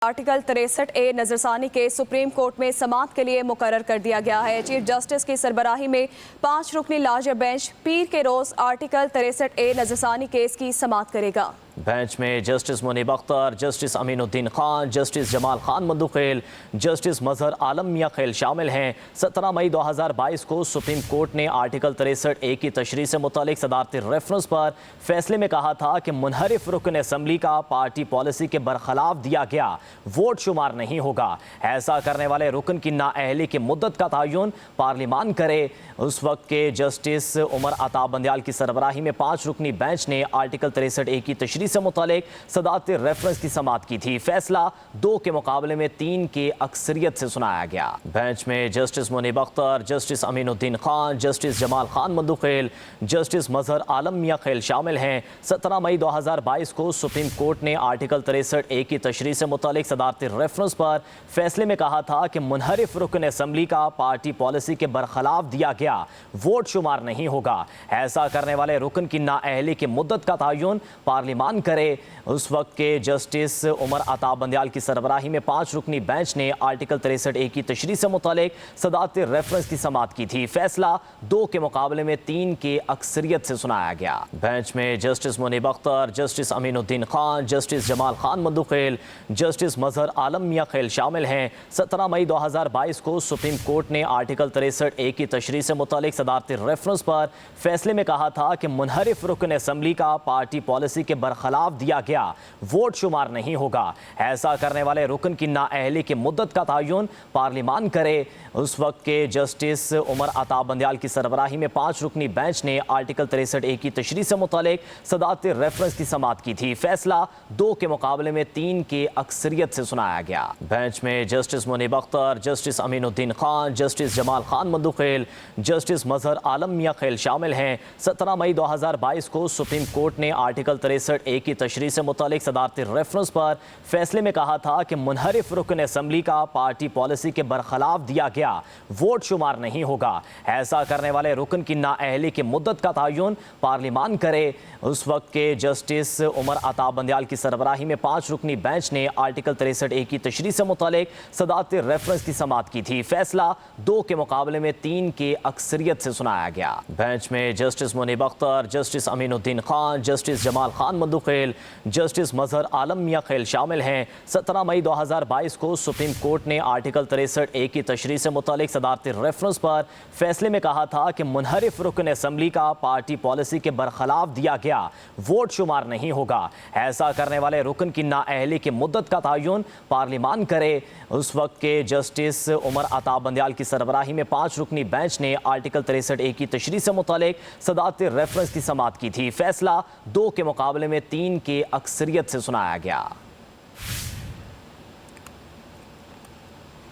Article 63A नजरसानी के supreme court में समाअत के लिए मुकर्रर कर दिया गया है। चीफ जस्टिस की सरबराही में 5 रुकनी लार्जर बेंच पीर के रोज आर्टिकल 63A नजरसानी केस की समाअत करेगा। बेंच में justice Munib Akhtar, justice Aminuddin Khan, justice Jamal Khan Mandokhel, justice Mazhar Alam Miankhel शामिल हैं। 17 मई 2022 को सुप्रीम कोर्ट ने आर्टिकल 63A की तशरीह से मुतालिक सदारती रेफरेंस पर फैसले में कहा था कि मुनहरिफ रुकन असम्बली का पार्टी पॉलिसी के बरखिलाफ दिया गया वोट शुमार नहीं होगा। ऐसा करने वाले रुकन की नाअहली की मुद्दत का तयन पार्लिमान करे। उस वक्त के जस्टिस उमर अता बंदयाल की सरबराही में 5 रुकनी बेंच ने आर्टिकल 63A की तशरीह से मुतालिक सदारती रेफरेंस की समाअत की थी। फैसला 2 के मुकाबले में 3 की अक्सरियत से सुनाया गया। बेंच में justice Munib Akhtar, justice Aminuddin Khan, justice Jamal Khan Mandokhel, justice Mazhar Alam Miankhel शामिल हैं। 17 मई 2022 को सुप्रीम कोर्ट ने आर्टिकल 63A की तशरीह से मुतालिक सदारती रेफरेंस पर फैसले में कहा था कि मुनहरिफ रुकन असम्बली का पार्टी पॉलिसी के बरखिलाफ दिया गया वोट शुमार नहीं होगा। ऐसा करने वाले रुकन की नाअहली की मुद्दत का तयन पार्लिमान करे। उस वक्त के जस्टिस उमर अता बंदयाल की सरबराही में 5 रुकनी बेंच ने आर्टिकल 63A की तशरीह से मुतालिक सदारती रेफरेंस की समाअत की थी। फैसला 2 के मुकाबले में 3 की अक्सरियत से सुनाया गया। बेंच में justice Munib Akhtar, justice Aminuddin Khan, justice Jamal Khan Mandokhel, justice Mazhar Alam Miankhel शामिल हैं। 17 मई 2022 को सुप्रीम कोर्ट ने आर्टिकल 63A की तशरीह से मुतालिक सदारती रेफरेंस पर फैसले में कहा था कि मुनहरिफ रुकन असम्बली का पार्टी पॉलिसी के बरखिलाफ दिया गया वोट शुमार नहीं होगा। ऐसा करने वाले रुकन की नाअहली की मुद्दत का तयन पार्लिमान करे। उस वक्त के जस्टिस उमर अता बंदयाल की सरबराही में 5 रुकनी बेंच ने आर्टिकल 63A की तशरीह से मुतालिक सदारती रेफरेंस की समाअत की थी। फैसला 2 के मुकाबले में 3 की अक्सरियत से सुनाया गया। बेंच में justice Munib Akhtar, justice Aminuddin Khan, justice Jamal Khan Mandokhel, justice Mazhar Alam Miankhel शामिल हैं। 17 मई 2022 को सुप्रीम कोर्ट ने आर्टिकल 63A की तशरीह से मुतालिक सदारती रेफरेंस पर फैसले में कहा था कि मुनहरिफ रुकन असम्बली का पार्टी पॉलिसी के बरखिलाफ दिया गया वोट शुमार नहीं होगा। ऐसा करने वाले रुकन की नाअहली की मुद्दत का तयन पार्लिमान करे। उस वक्त के जस्टिस उमर अता बंदयाल की सरबराही में 5 रुकनी बेंच ने आर्टिकल 63A की तशरीह से मुतालिक सदारती रेफरेंस की समाअत की थी। फैसला 2 के मुकाबले में 3 की अक्सरियत से सुनाया गया। बेंच में justice Munib Akhtar, justice Aminuddin Khan, justice Jamal Khan Mandokhel, justice Mazhar Alam Miankhel शामिल हैं। 17 मई 2022 को सुप्रीम कोर्ट ने आर्टिकल 63A की तशरीह से मुतालिक सदारती रेफरेंस पर फैसले में कहा था कि मुनहरिफ रुकन असम्बली का पार्टी पॉलिसी के बरखिलाफ दिया गया वोट शुमार नहीं होगा। ऐसा करने वाले रुकन की नाअहली की मुद्दत का तयन पार्लिमान करे। उस वक्त के जस्टिस उमर अता बंदयाल की सरबराही में 5 रुकनी बेंच ने आर्टिकल 63A की तशरीह से मुतालिक सदारती रेफरेंस की समाअत की थी। फैसला 2 के मुकाबले में 3 की अक्सरियत से सुनाया गया।